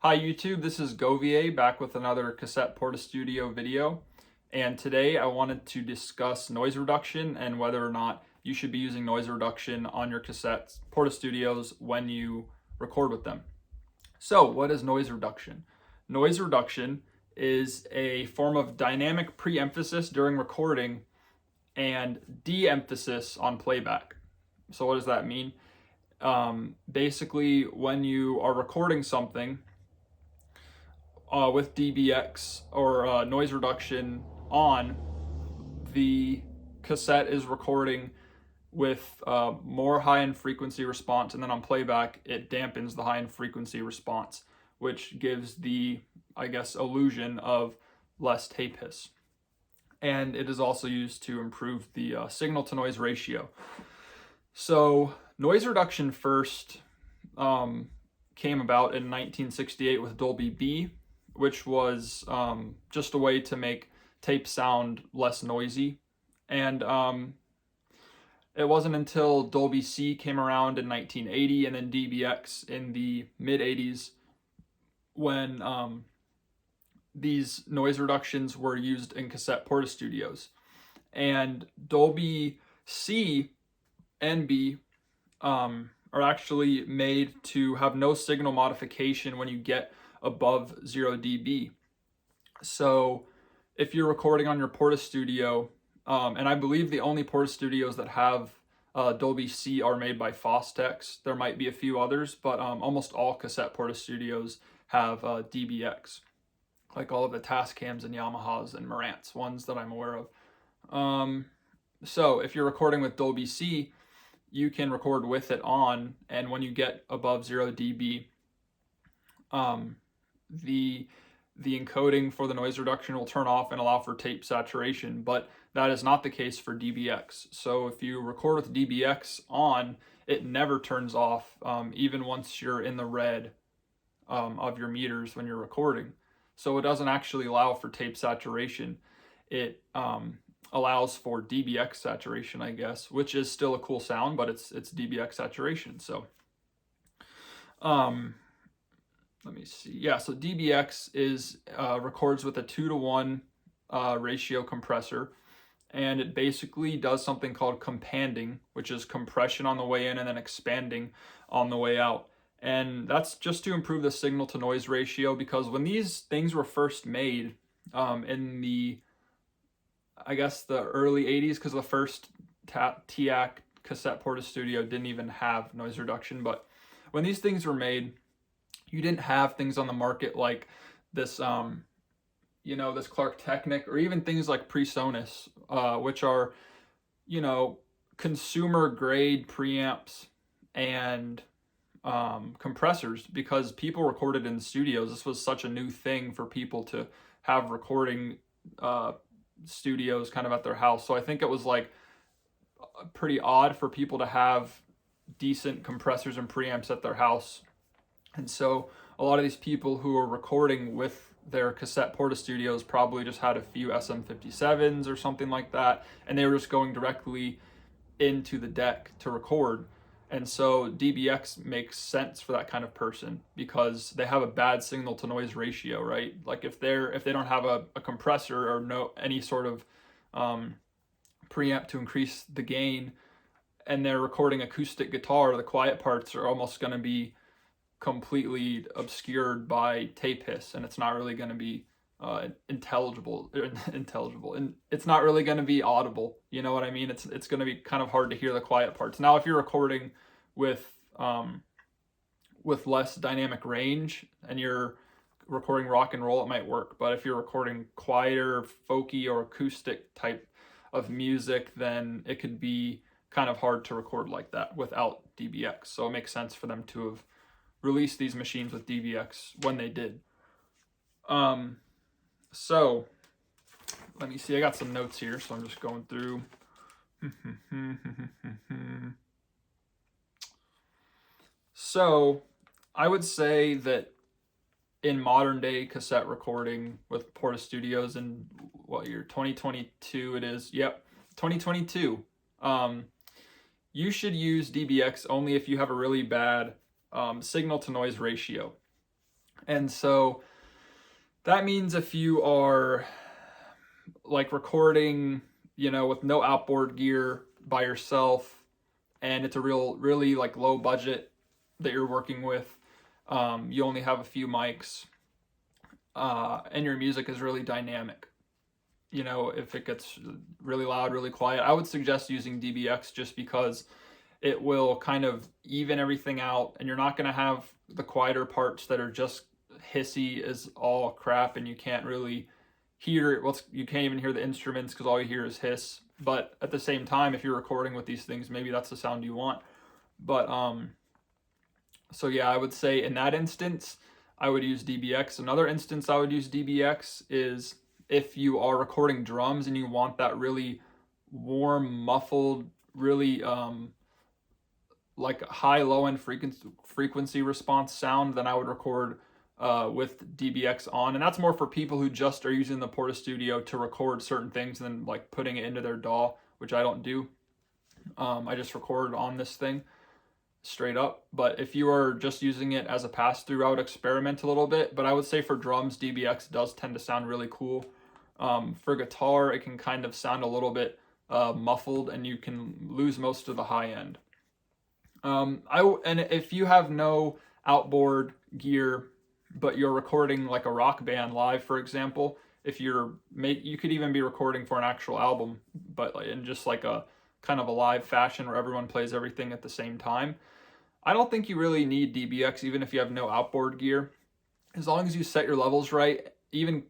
Hi YouTube, this is Govier back with another cassette portastudio video, and today I wanted to discuss noise reduction and whether or not you should be using noise reduction on your cassettes portastudios when you record with them. So what is noise reduction? Noise reduction is a form of dynamic pre-emphasis during recording and de-emphasis on playback. So what does that mean? Basically, when you are recording something with DBX or noise reduction on, the cassette is recording with more high end frequency response, and then on playback it dampens the high end frequency response, which gives the, I guess, illusion of less tape hiss. And it is also used to improve the signal to noise ratio. So noise reduction first came about in 1968 with Dolby B, which was just a way to make tape sound less noisy. And it wasn't until Dolby C came around in 1980 and then DBX in the mid 80s when these noise reductions were used in cassette portastudios. And Dolby C and B are actually made to have no signal modification when you get above 0 dB. So if you're recording on your portastudio, and I believe the only portastudios that have Dolby C are made by Fostex. There might be a few others, but almost all cassette portastudios have DBX, like all of the Tascams and Yamahas and Marantz, ones that I'm aware of. So if you're recording with Dolby C, you can record with it on, and when you get above 0 dB, the encoding for the noise reduction will turn off and allow for tape saturation, but that is not the case for DBX. So if you record with DBX on, it never turns off, even once you're in the red of your meters when you're recording. So it doesn't actually allow for tape saturation. It allows for DBX saturation, I guess, which is still a cool sound, but it's DBX saturation. So let me see. Yeah, so DBX is records with a 2-to-1 ratio compressor, and it basically does something called companding, which is compression on the way in and then expanding on the way out. And that's just to improve the signal to noise ratio, because when these things were first made in the, I guess, the early 80s, because the first TIAC cassette portastudio didn't even have noise reduction, but when these things were made, you didn't have things on the market like this, this Clark Technic, or even things like PreSonus, which are, consumer grade preamps and compressors, because people recorded in studios. This was such a new thing for people to have recording studios kind of at their house. So I think it was like pretty odd for people to have decent compressors and preamps at their house. And so a lot of these people who are recording with their cassette portastudios probably just had a few SM57s or something like that, and they were just going directly into the deck to record. And so DBX makes sense for that kind of person because they have a bad signal to noise ratio, right? Like if they don't have a compressor or any sort of preamp to increase the gain, and they're recording acoustic guitar, the quiet parts are almost going to be completely obscured by tape hiss, and it's not really going to be intelligible, and it's not really going to be audible. You know what I mean? It's going to be kind of hard to hear the quiet parts. Now, if you're recording with less dynamic range and you're recording rock and roll, it might work. But if you're recording quieter, folky, or acoustic type of music, then it could be kind of hard to record like that without DBX. So it makes sense for them to have released these machines with DBX when they did. So let me see, I got some notes here, so I'm just going through. So I would say that in modern day cassette recording with portastudios in what year, 2022 it is, yep, 2022, you should use DBX only if you have a really bad signal to noise ratio. And so that means if you are like recording, with no outboard gear by yourself, and it's a really like low budget that you're working with, you only have a few mics, and your music is really dynamic. If it gets really loud, really quiet, I would suggest using DBX just because it will kind of even everything out, and you're not going to have the quieter parts that are just hissy as all crap, and you can't really hear it. Well, you can't even hear the instruments because all you hear is hiss. But at the same time, if you're recording with these things, maybe that's the sound you want. But so yeah, I would say in that instance, I would use DBX. Another instance I would use DBX is if you are recording drums and you want that really warm, muffled, really like high low end frequency response sound, then I would record with DBX on. And that's more for people who just are using the portastudio to record certain things and then like putting it into their DAW, which I don't do. I just record on this thing straight up. But if you are just using it as a pass-through, I would experiment a little bit. But I would say for drums, DBX does tend to sound really cool. For guitar, it can kind of sound a little bit muffled, and you can lose most of the high end. And if you have no outboard gear, but you're recording like a rock band live, for example, you could even be recording for an actual album, but in just like a kind of a live fashion where everyone plays everything at the same time. I don't think you really need DBX, even if you have no outboard gear. As long as you set your levels right, even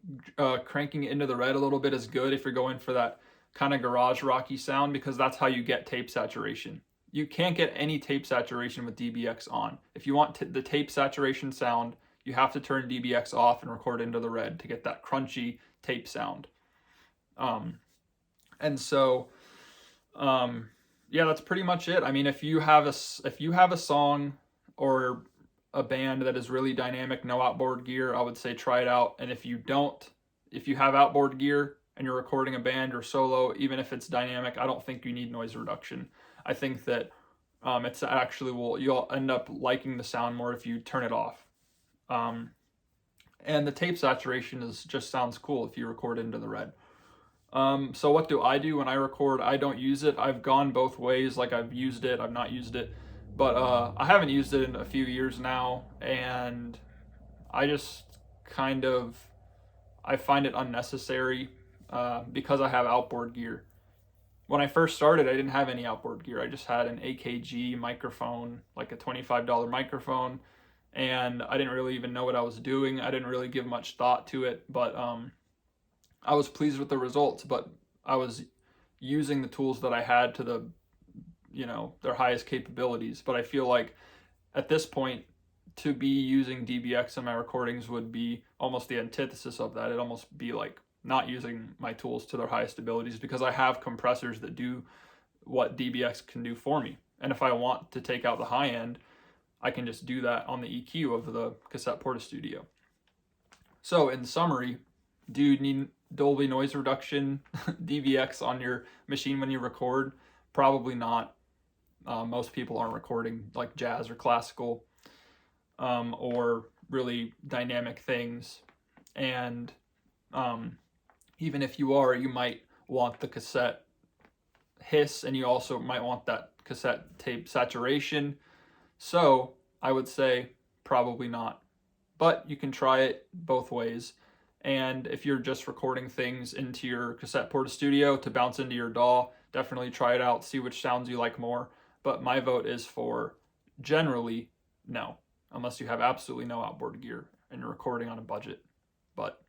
cranking it into the red a little bit is good if you're going for that kind of garage rocky sound, because that's how you get tape saturation. You can't get any tape saturation with DBX on. If you want the tape saturation sound, you have to turn DBX off and record into the red to get that crunchy tape sound. And so, yeah, that's pretty much it. I mean, if you have a song or a band that is really dynamic, no outboard gear, I would say try it out. And if you have outboard gear and you're recording a band or solo, even if it's dynamic, I don't think you need noise reduction. I think that it's actually you'll end up liking the sound more if you turn it off. And the tape saturation just sounds cool if you record into the red. So what do I do when I record? I don't use it. I've gone both ways. Like I've used it, I've not used it, but I haven't used it in a few years now, and I just I find it unnecessary because I have outboard gear. When I first started, I didn't have any outboard gear. I just had an AKG microphone, like a $25 microphone, and I didn't really even know what I was doing. I didn't really give much thought to it, but I was pleased with the results. But I was using the tools that I had to their highest capabilities. But I feel like at this point, to be using DBX in my recordings would be almost the antithesis of that. It'd almost be like not using my tools to their highest abilities, because I have compressors that do what DBX can do for me. And if I want to take out the high end, I can just do that on the EQ of the cassette portastudio. So in summary, do you need Dolby noise reduction, DBX on your machine when you record? Probably not. Most people aren't recording like jazz or classical or really dynamic things. And even if you are, you might want the cassette hiss, and you also might want that cassette tape saturation. So I would say probably not, but you can try it both ways. And if you're just recording things into your cassette portastudio to bounce into your DAW, definitely try it out, see which sounds you like more. But my vote is for generally no, unless you have absolutely no outboard gear and you're recording on a budget. But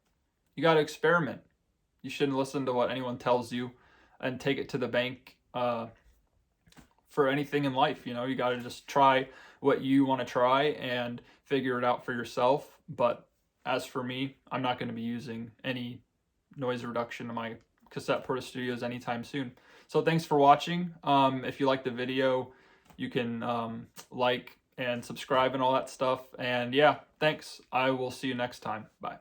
you got to experiment. You shouldn't listen to what anyone tells you and take it to the bank for anything in life. You got to just try what you want to try and figure it out for yourself. But as for me, I'm not going to be using any noise reduction in my cassette portastudios anytime soon. So thanks for watching. If you like the video, you can like and subscribe and all that stuff. And yeah, thanks. I will see you next time. Bye.